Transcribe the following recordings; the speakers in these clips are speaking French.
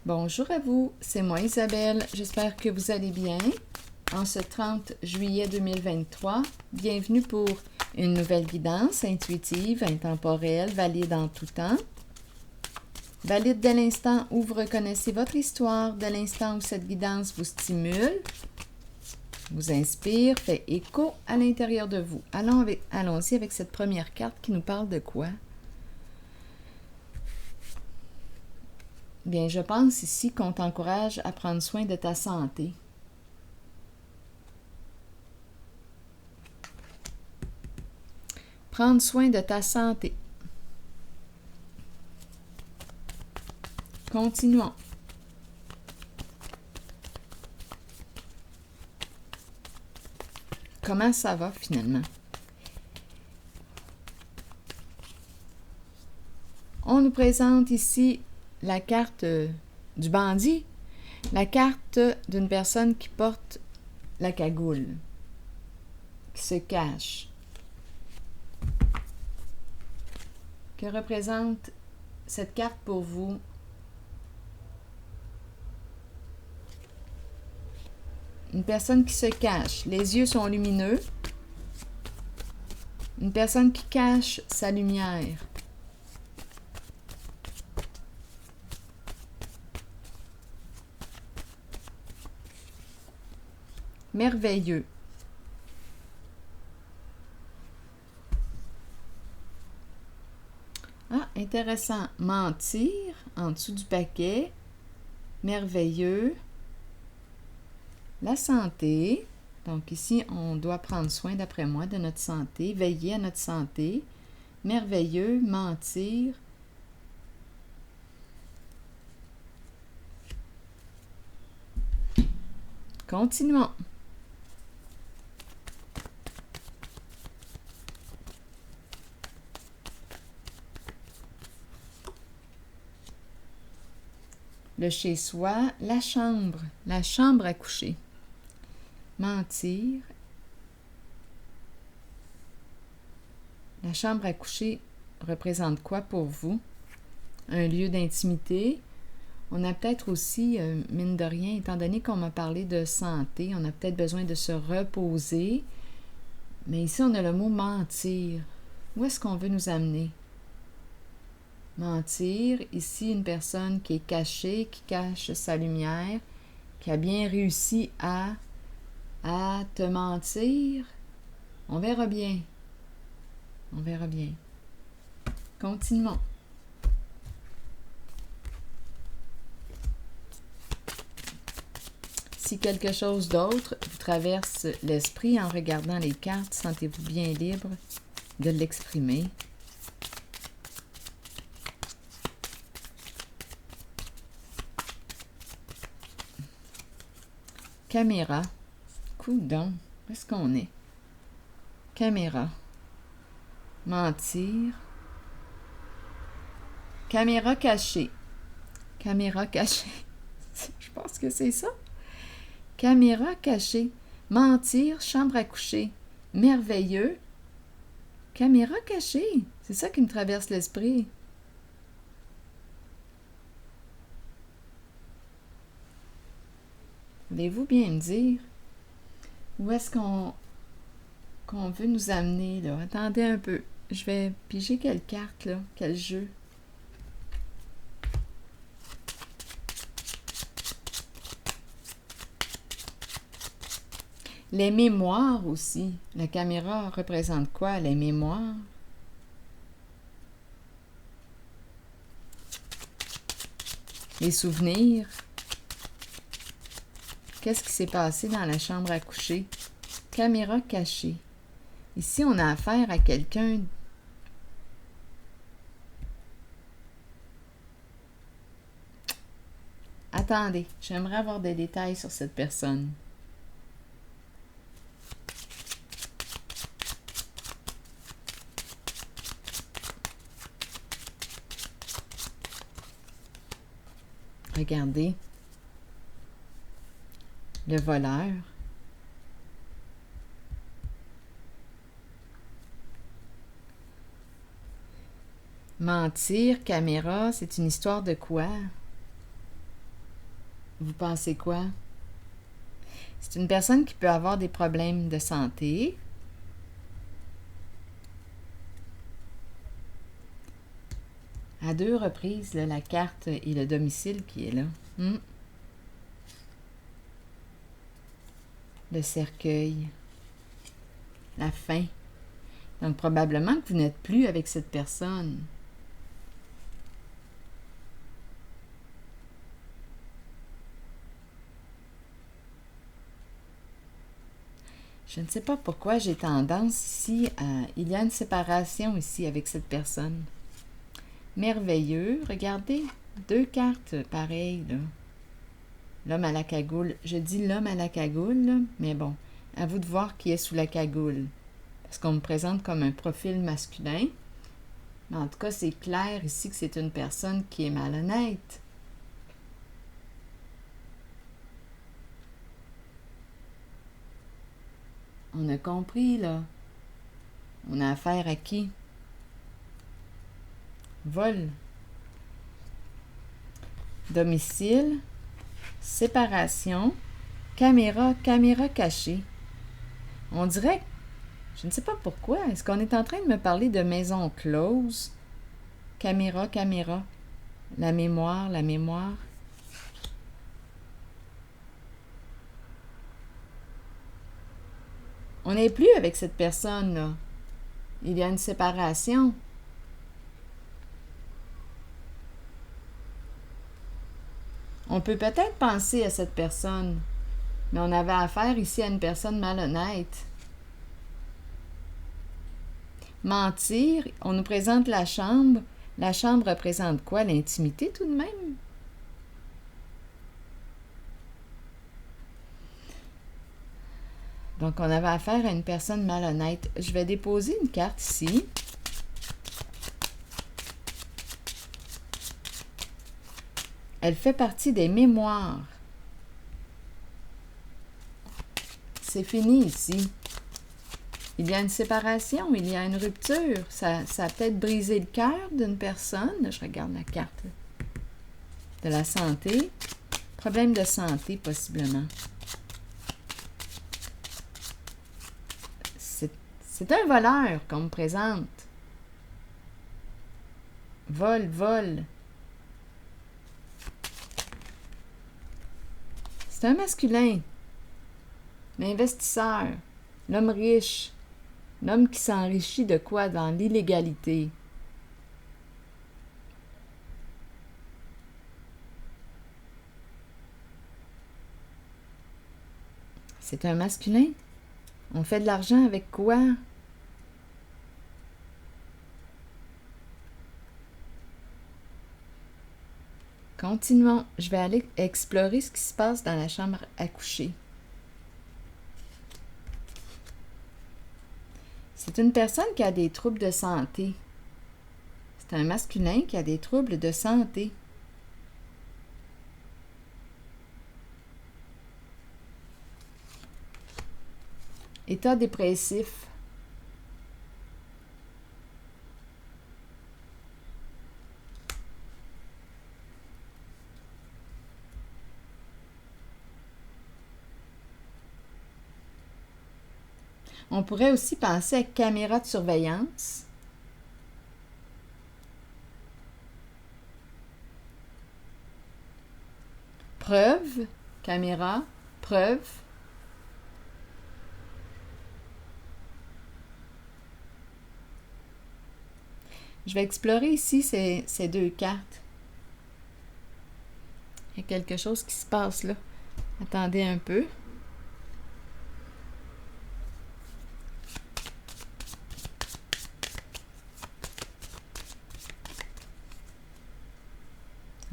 Bonjour à vous, c'est moi Isabelle, j'espère que vous allez bien. En ce 30 juillet 2023, bienvenue pour une nouvelle guidance intuitive, intemporelle, valide en tout temps. Valide dès l'instant où vous reconnaissez votre histoire, dès l'instant où cette guidance vous stimule, vous inspire, fait écho à l'intérieur de vous. Allons-y avec cette première carte qui nous parle de quoi? Bien, je pense ici qu'on t'encourage à prendre soin de ta santé. Prendre soin de ta santé. Continuons. Comment ça va finalement? On nous présente ici la carte du bandit, la carte d'une personne qui porte la cagoule, qui se cache. Que représente cette carte pour vous? Une personne qui se cache, les yeux sont lumineux. Une personne qui cache sa lumière. Merveilleux. Ah, intéressant. Mentir, en dessous du paquet. Merveilleux. La santé. Donc ici, on doit prendre soin, d'après moi, de notre santé, veiller à notre santé. Merveilleux, mentir. Continuons. Le chez-soi, la chambre à coucher. Mentir. La chambre à coucher représente quoi pour vous? Un lieu d'intimité. On a peut-être aussi, mine de rien, étant donné qu'on m'a parlé de santé, on a peut-être besoin de se reposer. Mais ici, on a le mot mentir. Où est-ce qu'on veut nous amener? Mentir. Ici, une personne qui est cachée, qui cache sa lumière, qui a bien réussi à te mentir. On verra bien. On verra bien. Continuons. Si quelque chose d'autre vous traverse l'esprit en regardant les cartes, sentez-vous bien libre de l'exprimer. Caméra. Coudon. Où est-ce qu'on est? Caméra. Mentir. Caméra cachée. Caméra cachée. Je pense que c'est ça. Caméra cachée. Mentir, chambre à coucher. Merveilleux. Caméra cachée. C'est ça qui me traverse l'esprit. Voulez-vous bien me dire où est-ce qu'on veut nous amener, là? Attendez un peu. Je vais piger quelle carte, là? Quel jeu? Les mémoires aussi. La caméra représente quoi? Les mémoires. Les souvenirs. Qu'est-ce qui s'est passé dans la chambre à coucher? Caméra cachée. Ici, on a affaire à quelqu'un. Attendez, j'aimerais avoir des détails sur cette personne. Regardez. Le voleur. Mentir, caméra, c'est une histoire de quoi? Vous pensez quoi? C'est une personne qui peut avoir des problèmes de santé. À 2 reprises, là, la carte et le domicile qui est là. Le cercueil. La fin. Donc, probablement que vous n'êtes plus avec cette personne. Je ne sais pas pourquoi j'ai tendance ici à... Il y a une séparation ici avec cette personne. Merveilleux. Regardez, 2 cartes pareilles, là. L'homme à la cagoule. Je dis l'homme à la cagoule, là, mais bon, à vous de voir qui est sous la cagoule. Parce qu'on me présente comme un profil masculin. Mais en tout cas, c'est clair ici que c'est une personne qui est malhonnête. On a compris, là. On a affaire à qui? Vol. Domicile. Séparation. Caméra cachée. On dirait, je ne sais pas pourquoi, est-ce qu'on est en train de me parler de maison close? Caméra. La mémoire. On n'est plus avec cette personne-là. Il y a une séparation. On peut peut-être penser à cette personne, mais on avait affaire ici à une personne malhonnête. Mentir, on nous présente la chambre. La chambre représente quoi? L'intimité tout de même? Donc, on avait affaire à une personne malhonnête. Je vais déposer une carte ici. Elle fait partie des mémoires. C'est fini ici. Il y a une séparation, il y a une rupture. Ça a peut-être brisé le cœur d'une personne. Je regarde la carte de la santé. Problème de santé, possiblement. C'est un voleur qu'on me présente. Vol. C'est un masculin. L'investisseur. L'homme riche. L'homme qui s'enrichit de quoi? Dans l'illégalité. C'est un masculin. On fait de l'argent avec quoi? Continuons. Je vais aller explorer ce qui se passe dans la chambre à coucher. C'est une personne qui a des troubles de santé. C'est un masculin qui a des troubles de santé. État dépressif. On pourrait aussi penser à caméra de surveillance. Preuve, caméra, preuve. Je vais explorer ici ces 2 cartes. Il y a quelque chose qui se passe là. Attendez un peu.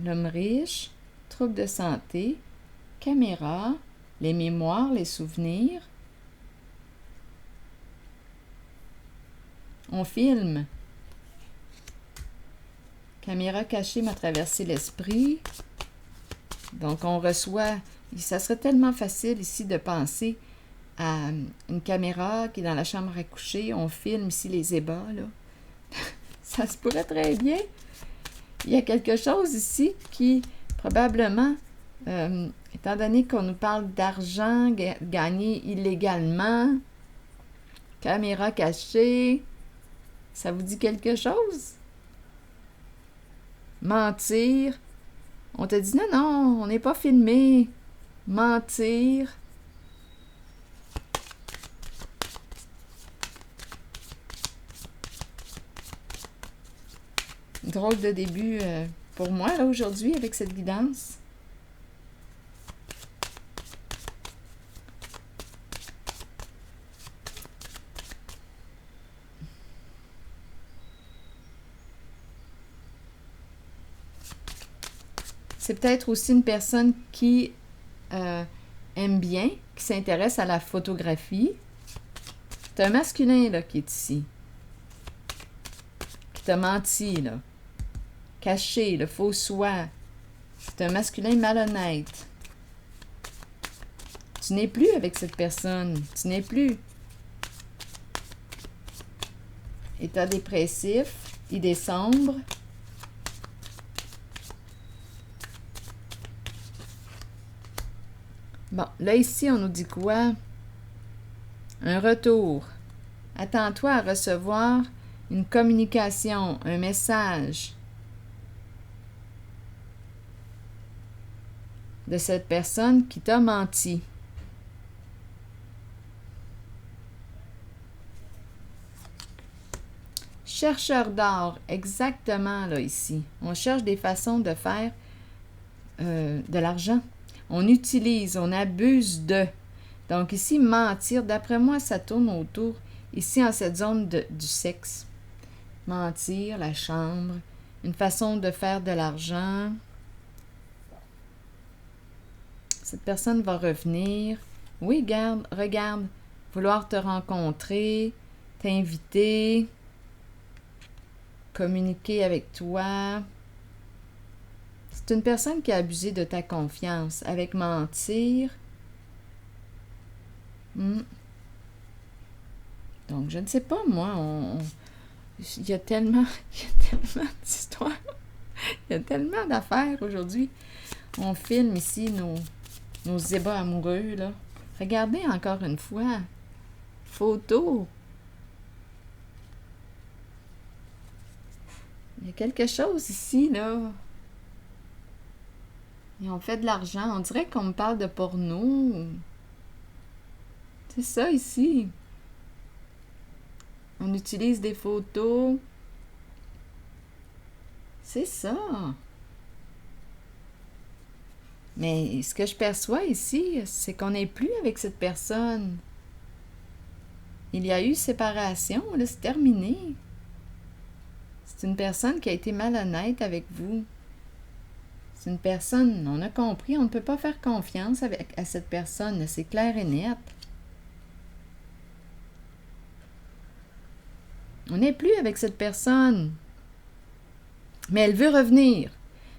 L'homme riche, troubles de santé, caméra, les mémoires, les souvenirs. On filme. Caméra cachée m'a traversé l'esprit. Donc, on reçoit... Ça serait tellement facile ici de penser à une caméra qui est dans la chambre à coucher. On filme ici les ébats, là. Ça se pourrait très bien. Il y a quelque chose ici qui, probablement, Étant donné qu'on nous parle d'argent gagné illégalement, caméra cachée, ça vous dit quelque chose? Mentir. On te dit non, on n'est pas filmé. Mentir. Drôle de début pour moi là aujourd'hui avec cette guidance. C'est peut-être aussi une personne qui aime bien, qui s'intéresse à la photographie. C'est un masculin là, qui est ici. Qui t'a menti, là. Caché, le faux soi. C'est un masculin malhonnête. Tu n'es plus avec cette personne. Tu n'es plus. État dépressif, idée sombre. Bon, là ici, on nous dit quoi? Un retour. Attends-toi à recevoir une communication, un message de cette personne qui t'a menti. Chercheur d'or, exactement là ici. On cherche des façons de faire de l'argent. On utilise, on abuse de. Donc ici, mentir, d'après moi, ça tourne autour, ici en cette zone du sexe. Mentir, la chambre, une façon de faire de l'argent. Cette personne va revenir. Oui, regarde, vouloir te rencontrer, t'inviter, communiquer avec toi. C'est une personne qui a abusé de ta confiance. Avec mentir. Donc, je ne sais pas, moi, il y a tellement d'histoires. Il y a tellement d'affaires aujourd'hui. On filme ici nos ébats amoureux, là. Regardez encore une fois. Photo. Il y a quelque chose ici, là. Et on fait de l'argent. On dirait qu'on me parle de porno. C'est ça ici. On utilise des photos. C'est ça. Mais ce que je perçois ici, c'est qu'on n'est plus avec cette personne. Il y a eu séparation, là, c'est terminé. C'est une personne qui a été malhonnête avec vous. C'est une personne, on a compris, on ne peut pas faire confiance à cette personne, c'est clair et net. On n'est plus avec cette personne. Mais elle veut revenir.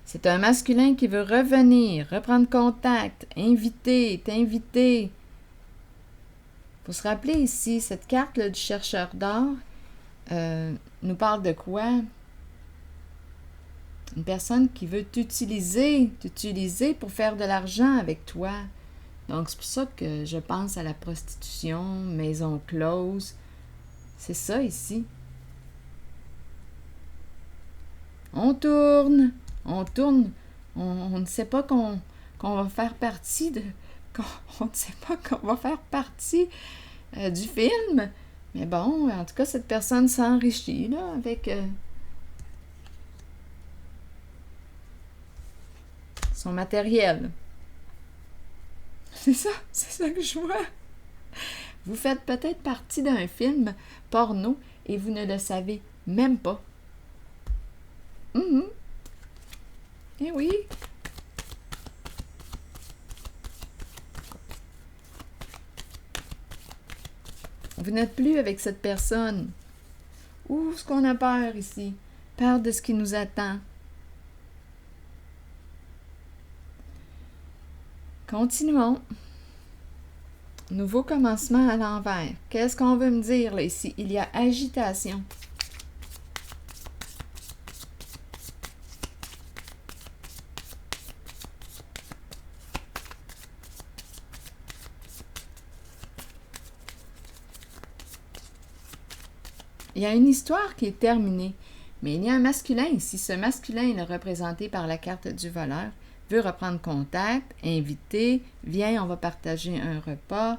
C'est un masculin qui veut revenir, reprendre contact, inviter, t'inviter. Il faut se rappeler ici, cette carte là, du chercheur d'or nous parle de quoi? Une personne qui veut t'utiliser pour faire de l'argent avec toi. Donc, c'est pour ça que je pense à la prostitution, maison close. C'est ça ici. On tourne, on ne sait pas qu'on va faire partie de... On ne sait pas qu'on va faire partie du film. Mais bon, en tout cas, cette personne s'enrichit, là, avec... son matériel. C'est ça que je vois. Vous faites peut-être partie d'un film porno et vous ne le savez même pas. Eh oui. Vous n'êtes plus avec cette personne. Ouh, ce qu'on a peur ici. Peur de ce qui nous attend. Continuons. Nouveau commencement à l'envers. Qu'est-ce qu'on veut me dire là ici? Il y a agitation. Il y a une histoire qui est terminée, mais il y a un masculin ici. Ce masculin est représenté par la carte du voleur, veut reprendre contact, inviter, viens, on va partager un repas.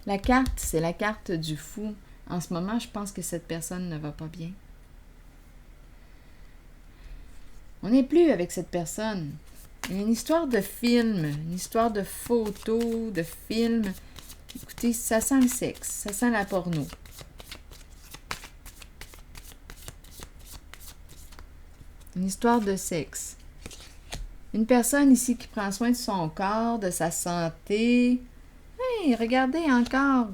La carte, c'est la carte du fou. En ce moment, je pense que cette personne ne va pas bien. On n'est plus avec cette personne. Il y a une histoire de film, une histoire de photo, de film. Écoutez, ça sent le sexe, ça sent la porno. Une histoire de sexe. Une personne ici qui prend soin de son corps, de sa santé. Hey, regardez encore,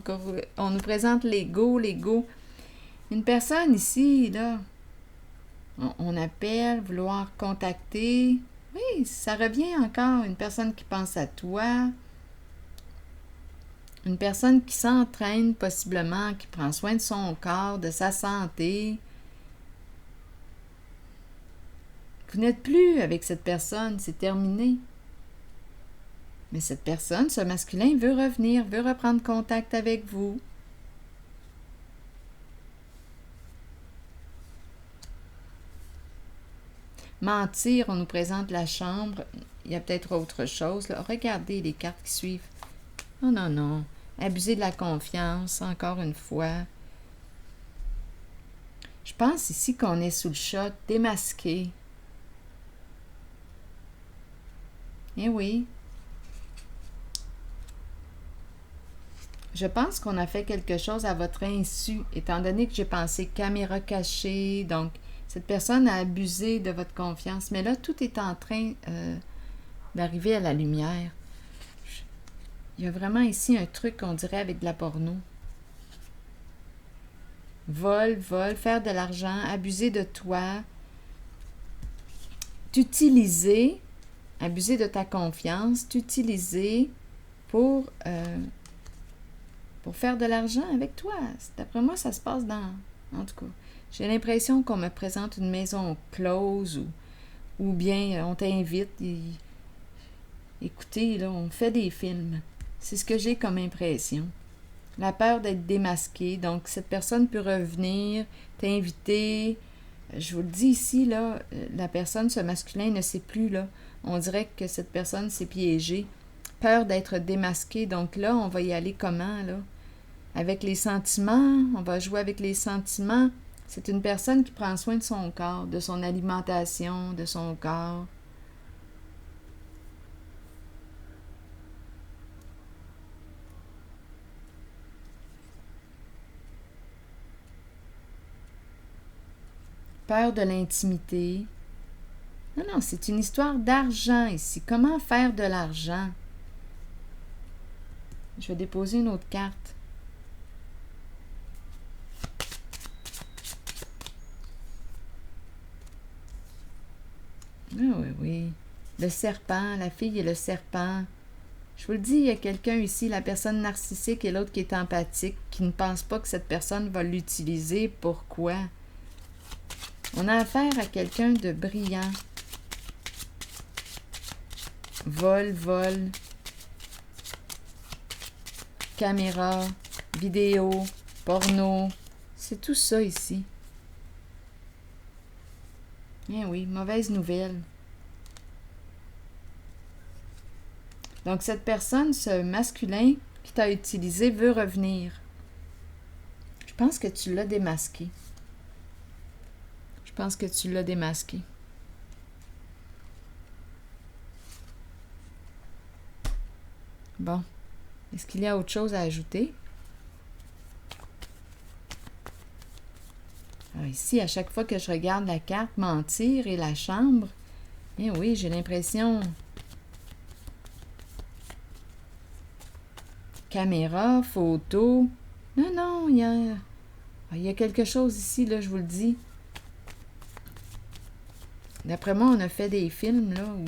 on nous présente l'ego. Une personne ici, là, on appelle, vouloir contacter. Oui, ça revient encore, une personne qui pense à toi. Une personne qui s'entraîne possiblement, qui prend soin de son corps, de sa santé. Vous n'êtes plus avec cette personne, c'est terminé. Mais cette personne, ce masculin, veut revenir, veut reprendre contact avec vous. Mentir, on nous présente la chambre. Il y a peut-être autre chose, là. Regardez les cartes qui suivent. Oh non, non. Abuser de la confiance, encore une fois. Je pense ici qu'on est sous le shot, démasqué. Eh oui. Je pense qu'on a fait quelque chose à votre insu, étant donné que j'ai pensé caméra cachée, donc cette personne a abusé de votre confiance. Mais là, tout est en train d'arriver à la lumière. Il y a vraiment ici un truc qu'on dirait avec de la porno. Vol, faire de l'argent, abuser de toi, t'utiliser, abuser de ta confiance, t'utiliser pour faire de l'argent avec toi. D'après moi, ça se passe En tout cas, j'ai l'impression qu'on me présente une maison close ou bien on t'invite. Écoutez, là, on fait des films. C'est ce que j'ai comme impression. La peur d'être démasqué. Donc, cette personne peut revenir, t'inviter. Je vous le dis ici, là, la personne, ce masculin, ne sait plus, là. On dirait que cette personne s'est piégée. Peur d'être démasqué. Donc là, on va y aller comment, là? Avec les sentiments. On va jouer avec les sentiments. C'est une personne qui prend soin de son corps, de son alimentation, de son corps. Peur de l'intimité. Non, c'est une histoire d'argent ici. Comment faire de l'argent? Je vais déposer une autre carte. Ah oui. Le serpent, la fille et le serpent. Je vous le dis, il y a quelqu'un ici, la personne narcissique et l'autre qui est empathique, qui ne pense pas que cette personne va l'utiliser. Pourquoi? On a affaire à quelqu'un de brillant. Vol. Caméra, vidéo, porno. C'est tout ça ici. Eh oui, mauvaise nouvelle. Donc, cette personne, ce masculin qui t'a utilisé, veut revenir. Je pense que tu l'as démasqué. Bon. Est-ce qu'il y a autre chose à ajouter? Alors ici, à chaque fois que je regarde la carte mentir et la chambre, eh oui, j'ai l'impression... Caméra, photo... Non, il y a quelque chose ici, là, je vous le dis. D'après moi, on a fait des films, là, où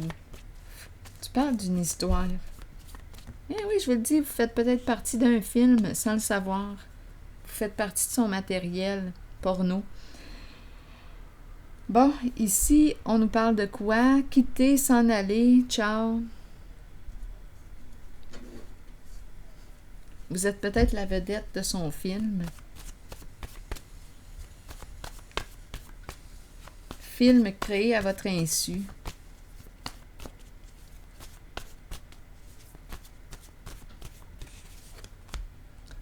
tu parles d'une histoire. Eh oui, je vous le dis, vous faites peut-être partie d'un film sans le savoir. Vous faites partie de son matériel porno. Bon, ici, on nous parle de quoi? Quitter, s'en aller, ciao. Vous êtes peut-être la vedette de son film. Film créé à votre insu.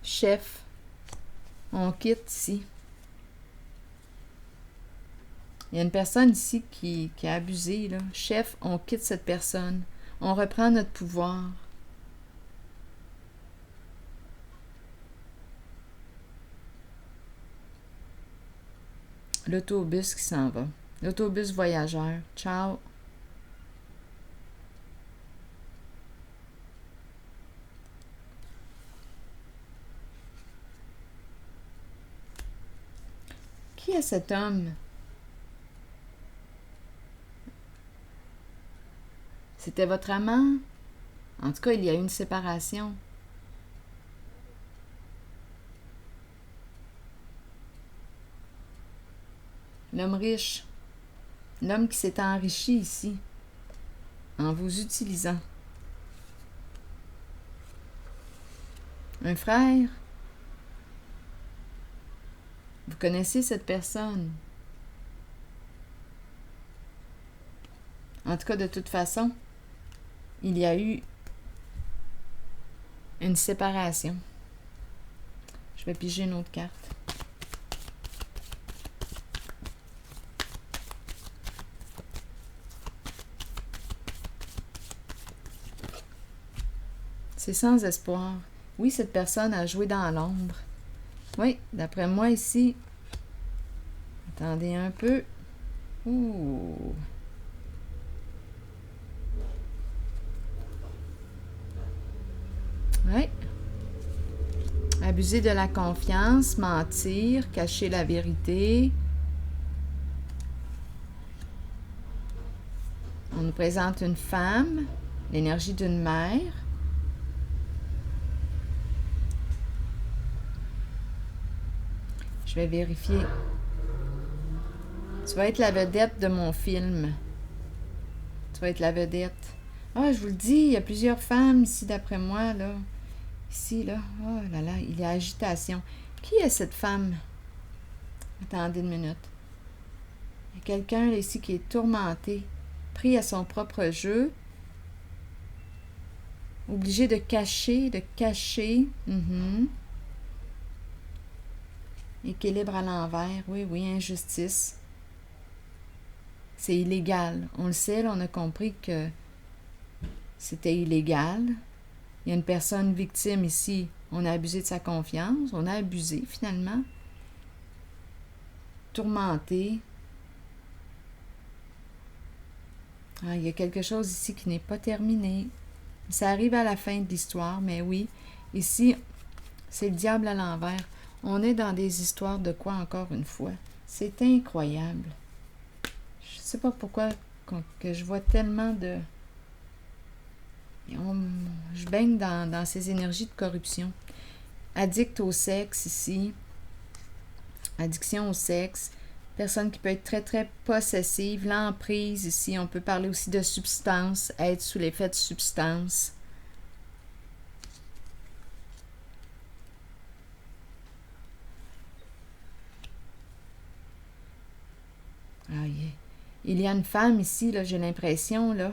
Chef, on quitte ici. Il y a une personne ici qui a abusé, là. Chef, on quitte cette personne. On reprend notre pouvoir. L'autobus qui s'en va. L'autobus voyageur. Ciao. Qui est cet homme? C'était votre amant? En tout cas, il y a eu une séparation. L'homme riche. L'homme qui s'est enrichi ici, en vous utilisant. Un frère? Vous connaissez cette personne? En tout cas, de toute façon, il y a eu une séparation. Je vais piger une autre carte. C'est sans espoir. Oui, cette personne a joué dans l'ombre. Oui, d'après moi ici. Attendez un peu. Ouh. Oui. Abuser de la confiance, mentir, cacher la vérité. On nous présente une femme, l'énergie d'une mère. Je vais vérifier. Tu vas être la vedette de mon film. Tu vas être la vedette. Ah, je vous le dis, il y a plusieurs femmes ici d'après moi, là. Ici, là. Oh là là, il y a agitation. Qui est cette femme? Attendez une minute. Il y a quelqu'un ici qui est tourmenté, pris à son propre jeu, obligé de cacher, Équilibre à l'envers, oui, oui, injustice. C'est illégal. On le sait, là, on a compris que c'était illégal. Il y a une personne victime ici. On a abusé de sa confiance. On a abusé, finalement. Tourmenté. Ah, il y a quelque chose ici qui n'est pas terminé. Ça arrive à la fin de l'histoire, mais oui. Ici, c'est le diable à l'envers. On est dans des histoires de quoi, encore une fois? C'est incroyable. Je sais pas pourquoi que je vois tellement de... Je baigne dans ces énergies de corruption. Addict au sexe ici. Addiction au sexe. Personne qui peut être très, très possessive. L'emprise ici. On peut parler aussi de substance. Être sous l'effet de substance. Ah, yeah. Il y a une femme ici, là, j'ai l'impression, là.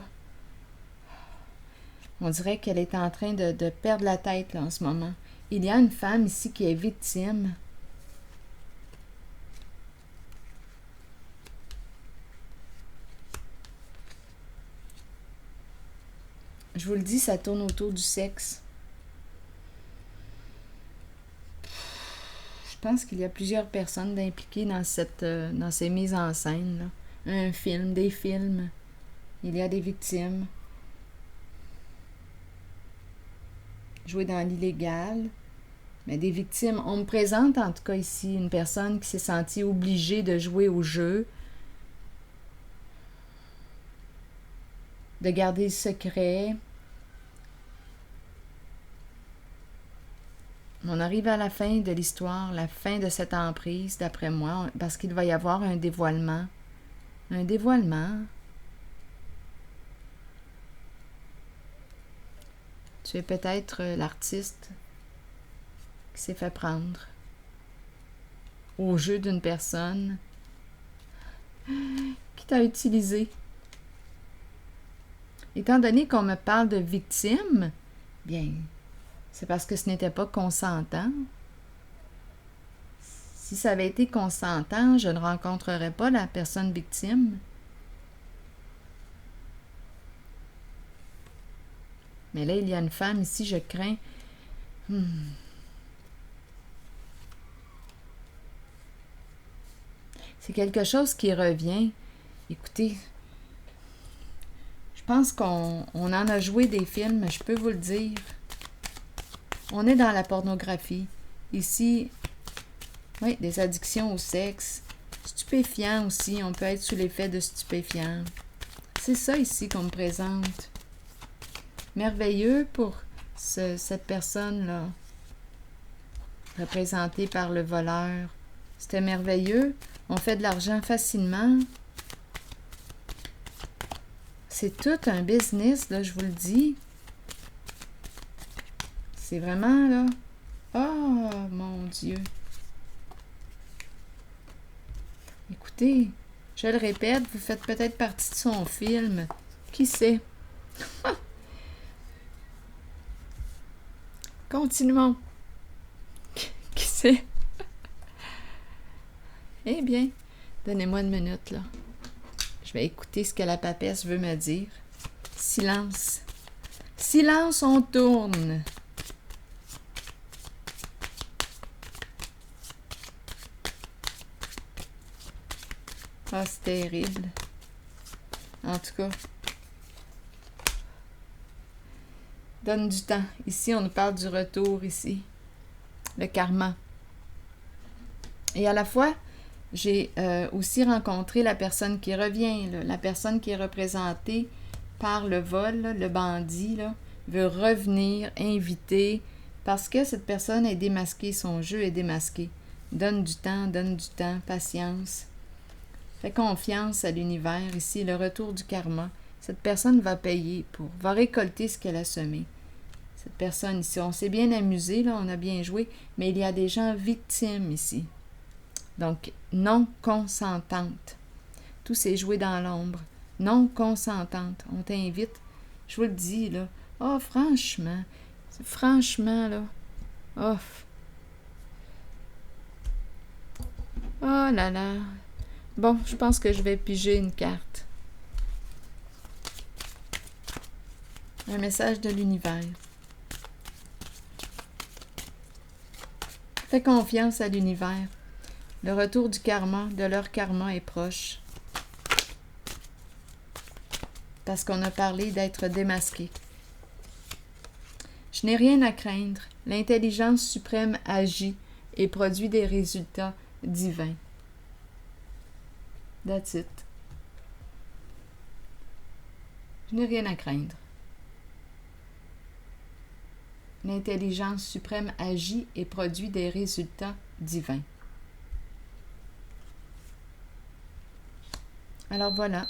On dirait qu'elle est en train de perdre la tête, là, en ce moment. Il y a une femme ici qui est victime. Je vous le dis, ça tourne autour du sexe. Je pense qu'il y a plusieurs personnes impliquées dans ces mises en scène, là. Un film, des films. Il y a des victimes. Jouer dans l'illégal. Mais des victimes. On me présente en tout cas ici une personne qui s'est sentie obligée de jouer au jeu. De garder le secret. On arrive à la fin de l'histoire, la fin de cette emprise, d'après moi, parce qu'il va y avoir un dévoilement. Un dévoilement. Tu es peut-être l'artiste qui s'est fait prendre au jeu d'une personne qui t'a utilisé. Étant donné qu'on me parle de victime, bien, c'est parce que ce n'était pas consentant. Si ça avait été consentant, je ne rencontrerais pas la personne victime. Mais là, il y a une femme ici, je crains. C'est quelque chose qui revient. Écoutez, je pense qu'on en a joué des films, je peux vous le dire. On est dans la pornographie. Ici, oui, des addictions au sexe. Stupéfiants aussi, on peut être sous l'effet de stupéfiants. C'est ça ici qu'on me présente. Merveilleux pour cette personne-là, représentée par le voleur. C'était merveilleux. On fait de l'argent facilement. C'est tout un business, là, je vous le dis. C'est vraiment, là... Oh, mon Dieu! Écoutez, je le répète, vous faites peut-être partie de son film. Qui sait? Continuons. Qui sait? Eh bien, donnez-moi une minute, là. Je vais écouter ce que la papesse veut me dire. Silence. Silence, on tourne. Ah, c'est terrible. En tout cas, donne du temps. Ici, on nous parle du retour, ici. Le karma. Et à la fois, j'ai aussi rencontré la personne qui revient, là, la personne qui est représentée par le vol, là, le bandit, là, veut revenir, inviter, parce que cette personne est démasquée, son jeu est démasqué. Donne du temps, patience. Fais confiance à l'univers, ici, le retour du karma. Cette personne va payer va récolter ce qu'elle a semé. Cette personne ici, on s'est bien amusé, là, on a bien joué, mais il y a des gens victimes ici. Donc, non consentante. Tout s'est joué dans l'ombre. Non consentante. On t'invite, je vous le dis, là. Oh, franchement, là. Oh. Oh là là. Bon, je pense que je vais piger une carte. Un message de l'univers. Fais confiance à l'univers. Le retour du karma, de leur karma est proche. Parce qu'on a parlé d'être démasqué. Je n'ai rien à craindre. L'intelligence suprême agit et produit des résultats divins. That's it. Je n'ai rien à craindre. L'intelligence suprême agit et produit des résultats divins. Alors voilà.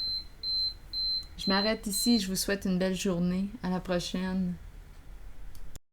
Je m'arrête ici. Je vous souhaite une belle journée. À la prochaine.